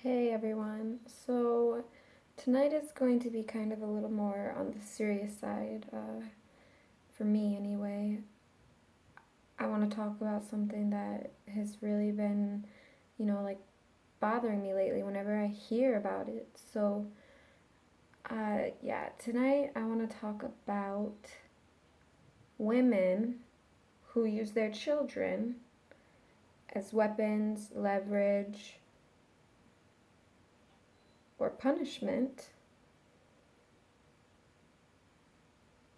Hey everyone. So tonight is going to be kind of a little more on the serious side, for me anyway. I want to talk about something that has really been, like bothering me lately whenever I hear about it. So, tonight I want to talk about women who use their children as weapons, leverage, or punishment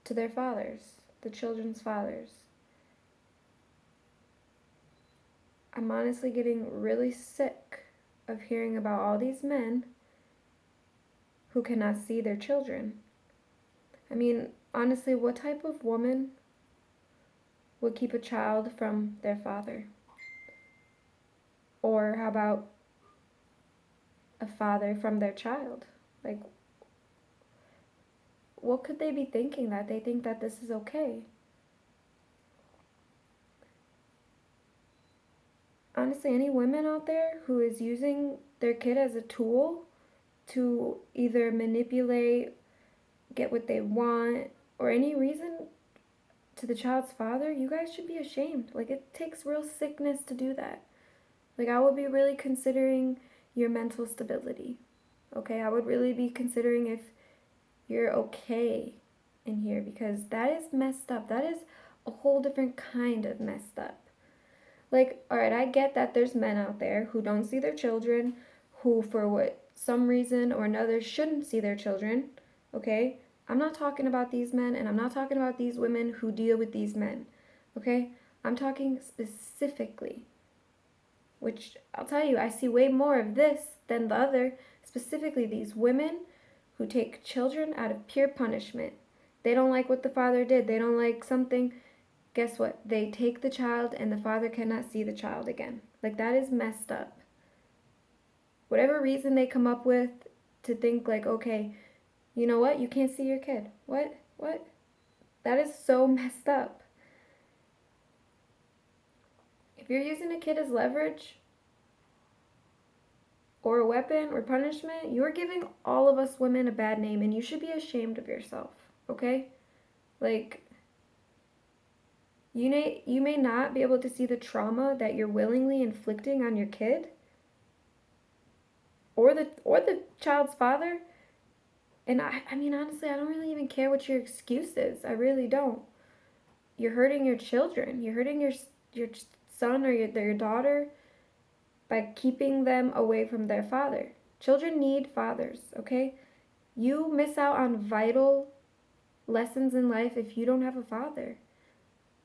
to their fathers, the children's fathers. I'm honestly getting really sick of hearing about all these men who cannot see their children. I mean, honestly, what type of woman would keep a child from their father? Or how about a father from their child? Like, what could they be thinking that they think that this is okay? Honestly, any women out there who is using their kid as a tool to either manipulate, get what they want, or any reason to the child's father, you guys should be ashamed. Like, it takes real sickness to do that. Like, I would be really considering your mental stability. Okay, I would really be considering if you're okay in here, because that is messed up. That is a whole different kind of messed up. Like, all right, I get that there's men out there who don't see their children, who for what some reason or another shouldn't see their children. Okay, I'm not talking about these men, and I'm not talking about these women who deal with these men. Okay, I'm talking specifically, which I'll tell you, I see way more of this than the other. Specifically, these women who take children out of pure punishment. They don't like what the father did, they don't like something. Guess what? They take the child and the father cannot see the child again. Like, that is messed up. Whatever reason they come up with to think, like, okay, you know what? You can't see your kid. What? What? That is so messed up. If you're using a kid as leverage or a weapon or punishment, you're giving all of us women a bad name, and you should be ashamed of yourself, okay? Like, you may not be able to see the trauma that you're willingly inflicting on your kid or the child's father. And I mean, honestly, I don't really even care what your excuse is. I really don't. You're hurting your children. You're hurting your son or your daughter by keeping them away from their father. Children need fathers, okay? You miss out on vital lessons in life if you don't have a father.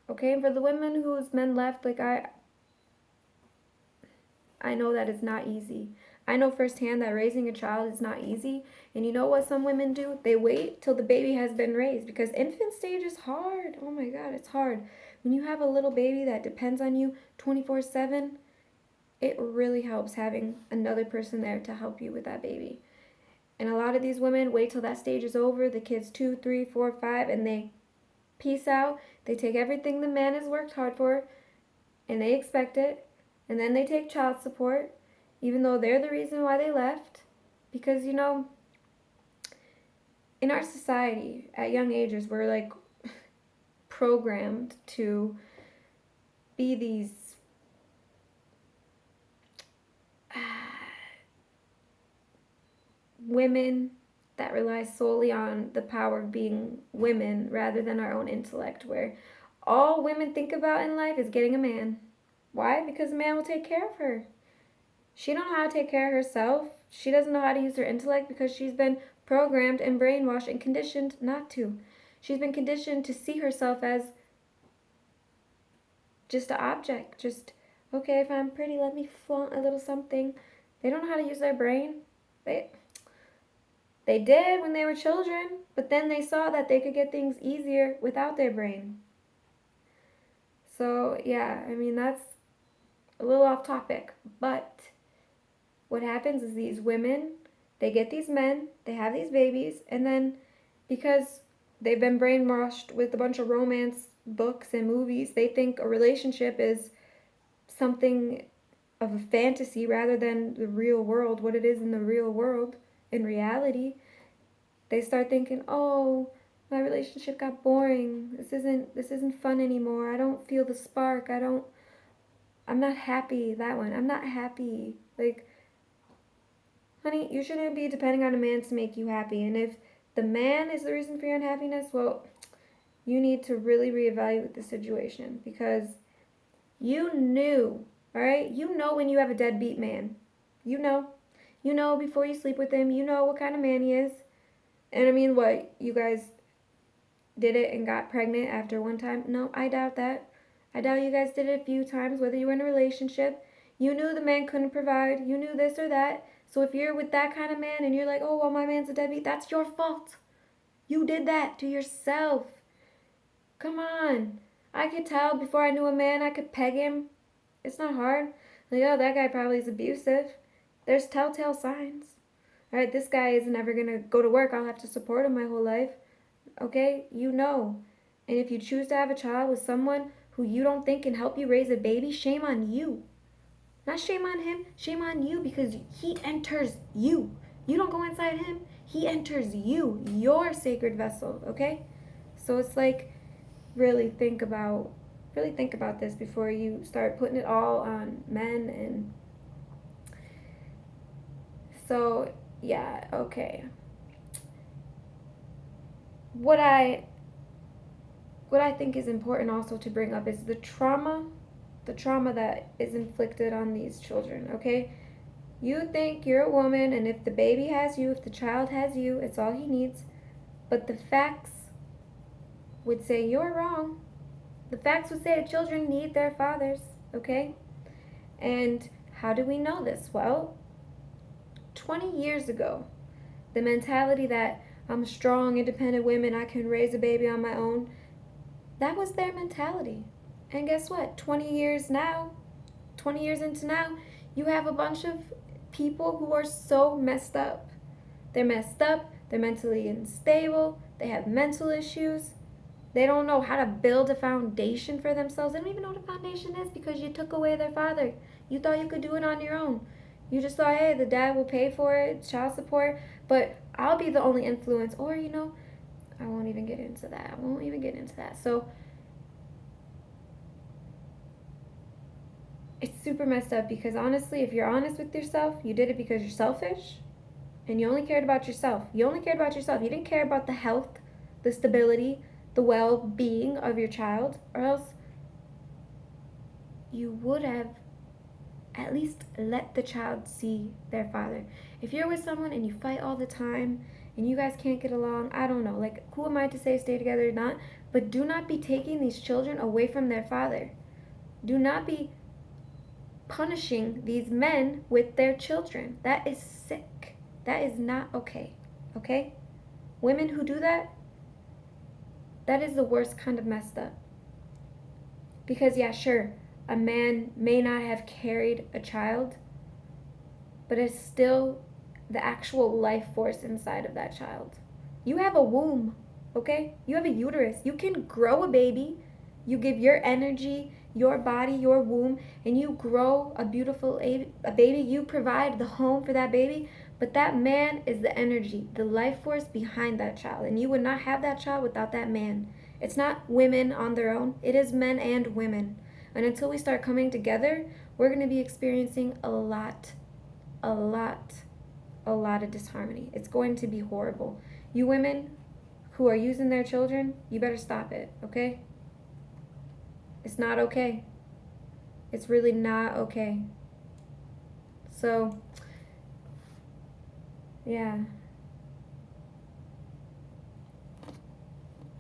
Okay? And for the women whose men left, like, I know that it's not easy. I know firsthand that raising a child is not easy. And you know what some women do? They wait till the baby has been raised, because infant stage is hard. Oh my God, it's hard. When you have a little baby that depends on you 24/7, it really helps having another person there to help you with that baby. And a lot of these women wait till that stage is over, the kid's 2, 3, 4, 5, and they peace out. They take everything the man has worked hard for and they expect it. And then they take child support, even though they're the reason why they left. Because, in our society, at young ages, we're like programmed to be these women that rely solely on the power of being women rather than our own intellect, where all women think about in life is getting a man. Why? Because a man will take care of her. She don't know how to take care of herself. She doesn't know how to use her intellect because she's been programmed and brainwashed and conditioned not to. She's been conditioned to see herself as just an object. Just, okay, if I'm pretty, let me flaunt a little something. They don't know how to use their brain. They did when they were children, but then they saw that they could get things easier without their brain. So, yeah, I mean, that's a little off topic, but what happens is these women, they get these men, they have these babies, and then because they've been brainwashed with a bunch of romance books and movies, they think a relationship is something of a fantasy rather than the real world, what it is in the real world, in reality. They start thinking, "Oh, my relationship got boring. This isn't fun anymore. I don't feel the spark. I'm not happy." That one. I'm not happy. Like, honey, you shouldn't be depending on a man to make you happy. And if the man is the reason for your unhappiness, well, you need to really reevaluate the situation, because you knew, all right? You know when you have a deadbeat man. You know. You know before you sleep with him. You know what kind of man he is. And I mean, what? You guys did it and got pregnant after one time? No, I doubt that. I doubt you guys did it a few times, whether you were in a relationship. You knew the man couldn't provide. You knew this or that. So if you're with that kind of man and you're like, "Oh, well, my man's a deadbeat," that's your fault. You did that to yourself. Come on. I could tell before I knew a man I could peg him. It's not hard. Like, oh, that guy probably is abusive. There's telltale signs. All right, this guy isn't ever going to go to work. I'll have to support him my whole life. Okay? You know. And if you choose to have a child with someone who you don't think can help you raise a baby, shame on you. Not shame on him, shame on you, because he enters you. You don't go inside him. He enters you, your sacred vessel, okay? So it's like, really think about this before you start putting it all on men. And so, yeah, okay. What I what I think is important also to bring up is the trauma that is inflicted on these children, okay? You think you're a woman, and if the baby has you, if the child has you, it's all he needs. But the facts would say you're wrong. The facts would say that children need their fathers, okay? And how do we know this? Well, 20 years ago, the mentality that I'm strong, independent woman, I can raise a baby on my own, that was their mentality. And guess what? 20 years into now, you have a bunch of people who are so messed up. They're messed up, they're mentally unstable, they have mental issues. They don't know how to build a foundation for themselves. They don't even know what a foundation is because you took away their father. You thought you could do it on your own. You just thought, hey, the dad will pay for it, child support, but I'll be the only influence. Or, I won't even get into that. So it's super messed up, because honestly, if you're honest with yourself, you did it because you're selfish and you only cared about yourself. You only cared about yourself. You didn't care about the health, the stability, the well-being of your child, or else you would have at least let the child see their father. If you're with someone and you fight all the time and you guys can't get along, I don't know, like, who am I to say stay together or not? But do not be taking these children away from their father. Do not be punishing these men with their children. That is sick. That is not okay. Okay? Women who do that, that is the worst kind of messed up. Because, yeah, sure, a man may not have carried a child, but it's still the actual life force inside of that child. You have a womb, okay? You have a uterus. You can grow a baby. You give your energy, your body, your womb, and you grow a beautiful a baby. You provide the home for that baby, but that man is the energy, the life force behind that child. And you would not have that child without that man. It's not women on their own. It is men and women. And until we start coming together, we're going to be experiencing a lot of disharmony. It's going to be horrible. You women who are using their children, you better stop it, okay? It's not okay. It's really not okay. So, yeah.